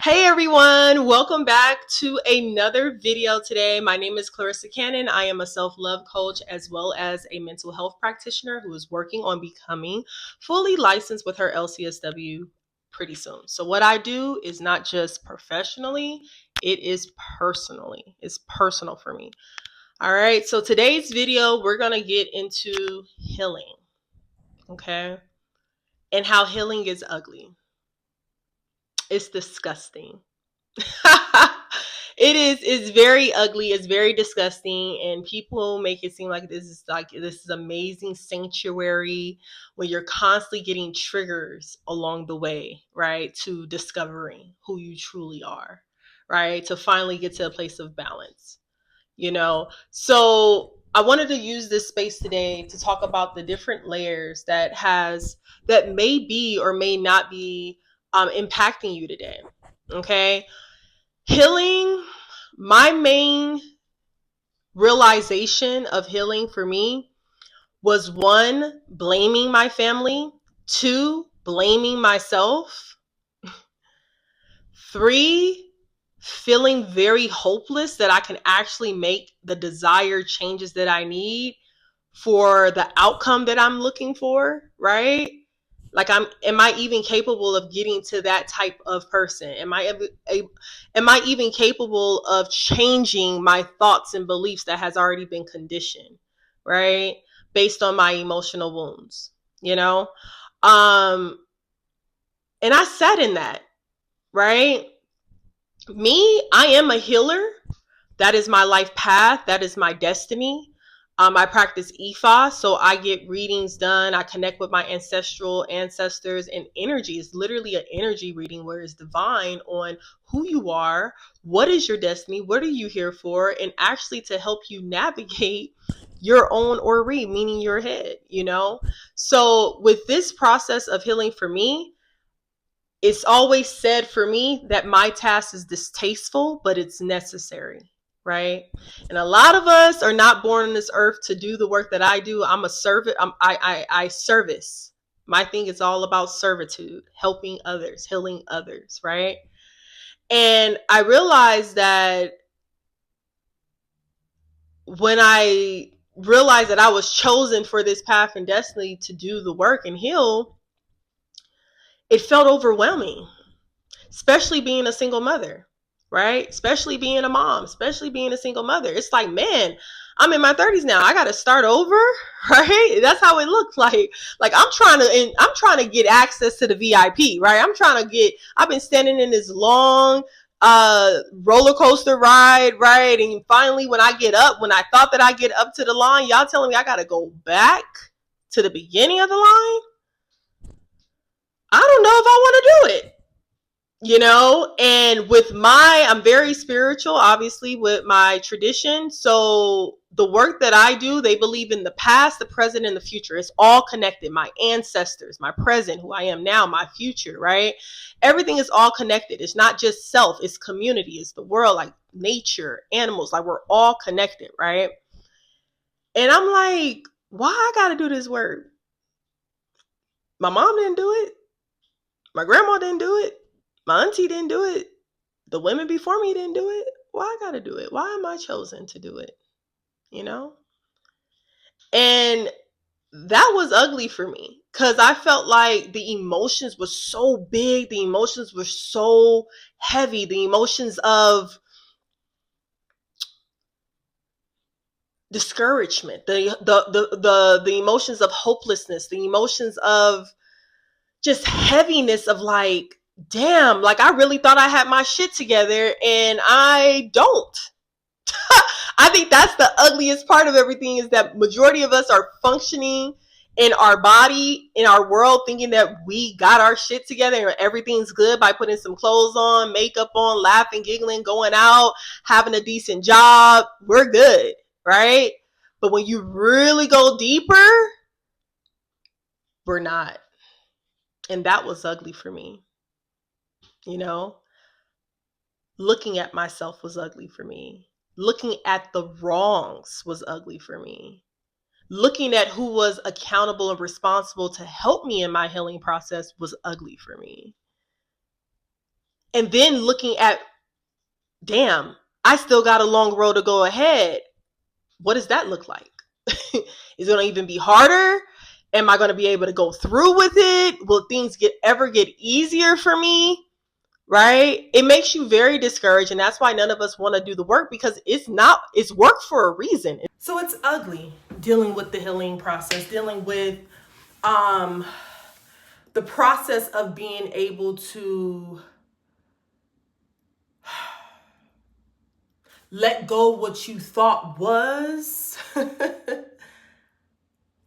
Hey everyone, welcome back to another video today. My name is Clarissa Cannon. I am a self-love coach as well as a mental health practitioner who is working on becoming fully licensed with her LCSW pretty soon. So what I do is not just professionally, it is personally. It's personal for me. All right, so today's video, we're going to get into healing, okay? And how healing is ugly. It's disgusting. It's very ugly, it's very disgusting, and people make it seem like this is amazing sanctuary when you're constantly getting triggers along the way, right, to discovering who you truly are, right, to finally get to a place of balance, so I wanted to use this space today to talk about the different layers that may be or may not be impacting you today. Okay. Healing, my main realization of healing for me was 1, blaming my family, 2, blaming myself, 3, feeling very hopeless that I can actually make the desired changes that I need for the outcome that I'm looking for, right? Like, am I even capable of getting to that type of person? Am I even capable of changing my thoughts and beliefs that has already been conditioned, right? Based on my emotional wounds, Um, and I sat in that, right? I am a healer. That is my life path. That is my destiny. I practice EFA, so I get readings done. I connect with my ancestral ancestors, and energy is literally an energy reading where it's divine on who you are, what is your destiny, what are you here for, and actually to help you navigate your own Ori, meaning your head, So with this process of healing for me, it's always said for me that my task is distasteful, but it's necessary, right? And a lot of us are not born on this earth to do the work that I do. I'm a servant. I service. My thing is all about servitude, helping others, healing others, right? And I realized that when I realized that I was chosen for this path and destiny to do the work and heal, it felt overwhelming, especially being a single mother, right? Especially being a mom, especially being a single mother. It's like, man, I'm in my 30s now. I got to start over, right? That's how it looks like. Like I'm trying to get access to the VIP, right? I've been standing in this long roller coaster ride, right? And finally when I thought that I get up to the line, y'all telling me I got to go back to the beginning of the line. I don't know if I want to do it. And I'm very spiritual, obviously, with my tradition. So the work that I do, they believe in the past, the present, and the future. It's all connected. My ancestors, my present, who I am now, my future, right? Everything is all connected. It's not just self, it's community, it's the world, like nature, animals, like we're all connected, right? And I'm like, why I gotta do this work? My mom didn't do it. My grandma didn't do it. My auntie didn't do it. The women before me didn't do it. Why I gotta do it? Why am I chosen to do it? And that was ugly for me because I felt like the emotions were so big. The emotions were so heavy. The emotions of discouragement, the emotions of hopelessness, the emotions of just heaviness of like, damn, like I really thought I had my shit together and I don't. I think that's the ugliest part of everything is that majority of us are functioning in our body, in our world, thinking that we got our shit together and everything's good by putting some clothes on, makeup on, laughing, giggling, going out, having a decent job. We're good, right? But when you really go deeper, we're not. And that was ugly for me. Looking at myself was ugly for me. Looking at the wrongs was ugly for me. Looking at who was accountable and responsible to help me in my healing process was ugly for me. And then looking at, damn, I still got a long road to go ahead. What does that look like? Is it going to even be harder? Am I going to be able to go through with it? Will things ever get easier for me? Right? It makes you very discouraged, and that's why none of us want to do the work, because it's work for a reason. So it's ugly dealing with the healing process, dealing with the process of being able to let go what you thought was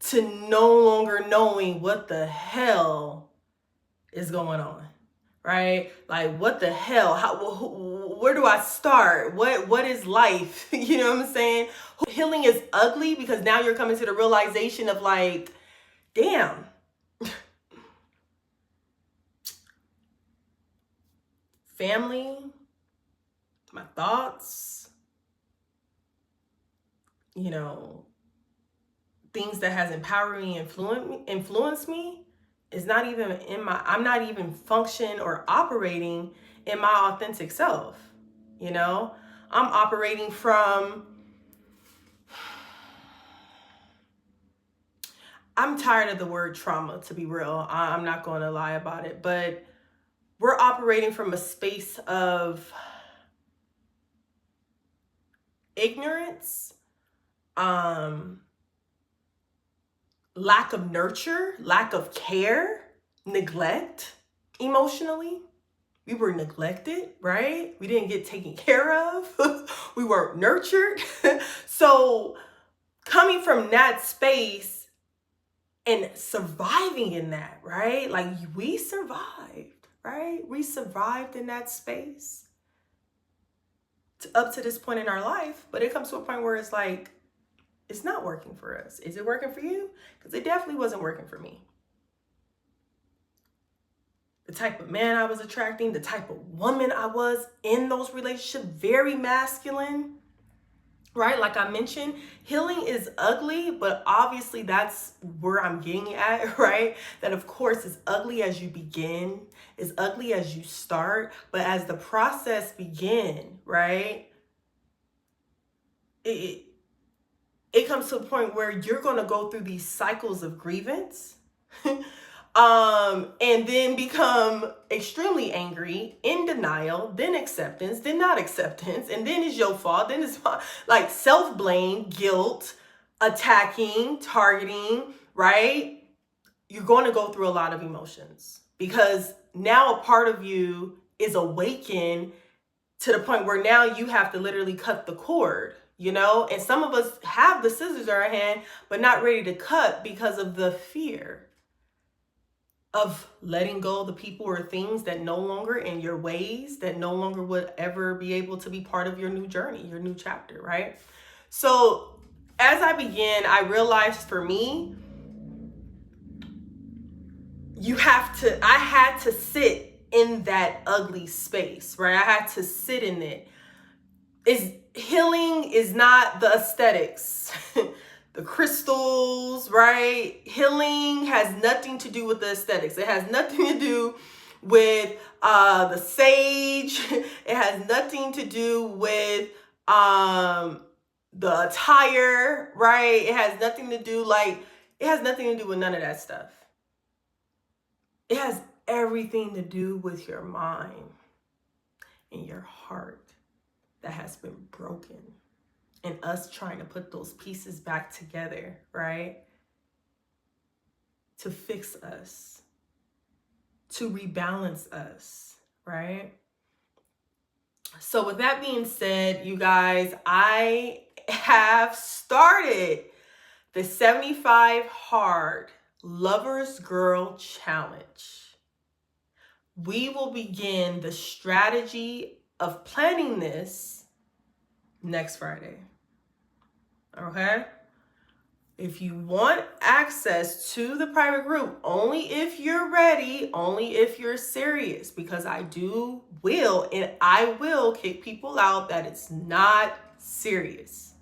to no longer knowing what the hell is going on, right? Like, what the hell? Where do I start? What is life? You know what I'm saying? Healing is ugly because now you're coming to the realization of like, damn, family, my thoughts, you know, things that has empowered me, influenced me, is not even I'm not even function or operating in my authentic self. You know, I'm operating from, I'm tired of the word trauma, to be real. I'm not going to lie about it, but we're operating from a space of ignorance, lack of nurture, lack of care, neglect emotionally. We were neglected, right? We didn't get taken care of. We weren't nurtured. So coming from that space and surviving in that, right? Like, we survived, right? We survived in that space up to this point in our life. But it comes to a point where it's like, it's not working for us. Is it working for you? Because it definitely wasn't working for me. The type of man I was attracting, the type of woman I was in those relationships, very masculine, right? Like I mentioned, healing is ugly, but obviously that's where I'm getting at, right? That of course is ugly as you begin, is ugly as you start, but as the process begin, right? It comes to a point where you're going to go through these cycles of grievance and then become extremely angry, in denial, then acceptance, then not acceptance, and then it's your fault, then it's like self-blame, guilt, attacking, targeting, right? You're going to go through a lot of emotions because now a part of you is awakened to the point where now you have to literally cut the cord. You know, and some of us have the scissors in our hand, but not ready to cut because of the fear of letting go of the people or things that no longer in your ways, that no longer would ever be able to be part of your new journey, your new chapter, right? So as I began, I realized for me, I had to sit in that ugly space, right? I had to sit in it. Healing is not the aesthetics, the crystals, right? Healing has nothing to do with the aesthetics. It has nothing to do with the sage. It has nothing to do with the attire, right? It has nothing to do with none of that stuff. It has everything to do with your mind and your heart that has been broken, and us trying to put those pieces back together, right? To fix us, to rebalance us, right? So with that being said, you guys, I have started the 75 Hard Lovers Girl Challenge. We will begin the strategy of planning this next Friday. Okay? If you want access to the private group, only if you're ready, only if you're serious, because I will kick people out that it's not serious.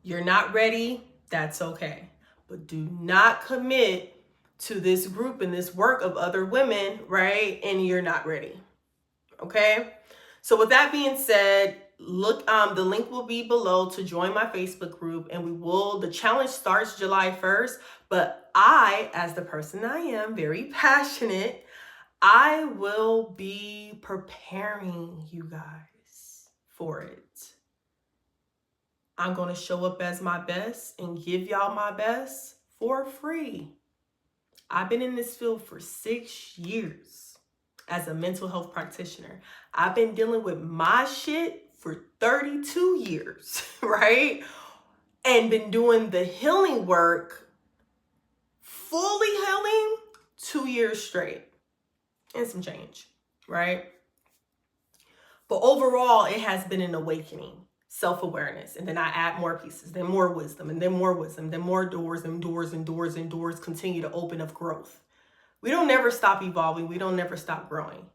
You're not ready, that's okay. But do not commit to this group and this work of other women, right? And you're not ready. Okay. So with that being said, look, the link will be below to join my Facebook group, and the challenge starts July 1st, but I, as the person I am, very passionate, I will be preparing you guys for it. I'm going to show up as my best and give y'all my best for free. I've been in this field for 6 years as a mental health practitioner. I've been dealing with my shit for 32 years, right? And been doing the healing work, fully healing, 2 years straight and some change, right? But overall, it has been an awakening, self-awareness. And then I add more pieces, then more wisdom, and then more wisdom, then more doors and doors and doors and doors continue to open of growth. We don't never stop evolving. We don't never stop growing.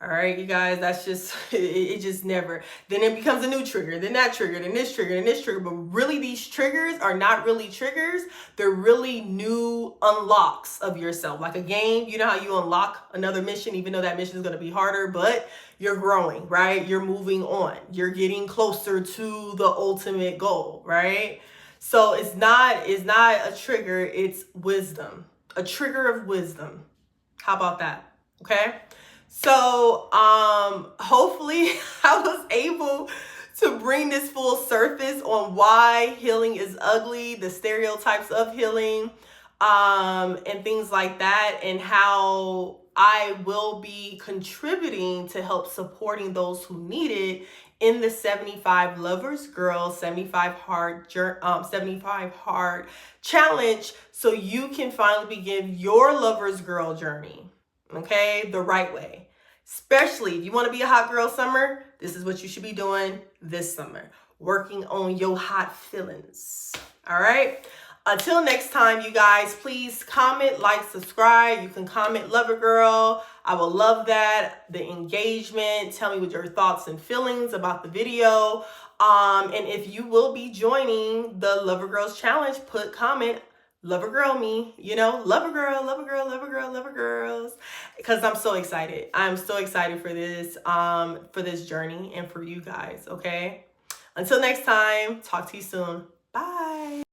All right, you guys, that's just, it just never, then it becomes a new trigger, then that trigger, then this trigger, then this trigger. But really, these triggers are not really triggers. They're really new unlocks of yourself. Like a game, you know how you unlock another mission, even though that mission is going to be harder, but you're growing, right? You're moving on. You're getting closer to the ultimate goal, right? So it's not a trigger, it's wisdom, a trigger of wisdom. How about that? Okay. So, hopefully I was able to bring this full surface on why healing is ugly, the stereotypes of healing, and things like that, and how I will be contributing to help supporting those who need it in the 75 Lovers Girl 75 hard challenge, so you can finally begin your Lovers Girl journey, okay, the right way. Especially if you want to be a hot girl summer, this is what you should be doing this summer. Working on your hot feelings. All right. Until next time, you guys, please comment, like, subscribe. You can comment Lover Girl. I will love that. The engagement. Tell me what your thoughts and feelings about the video. And if you will be joining the Lover Girls Challenge, put comment. Lover girl me, you know, lover girl, lover girl, lover girl, lover girls. Because I'm so excited. I'm so excited for this journey and for you guys, okay? Until next time, talk to you soon.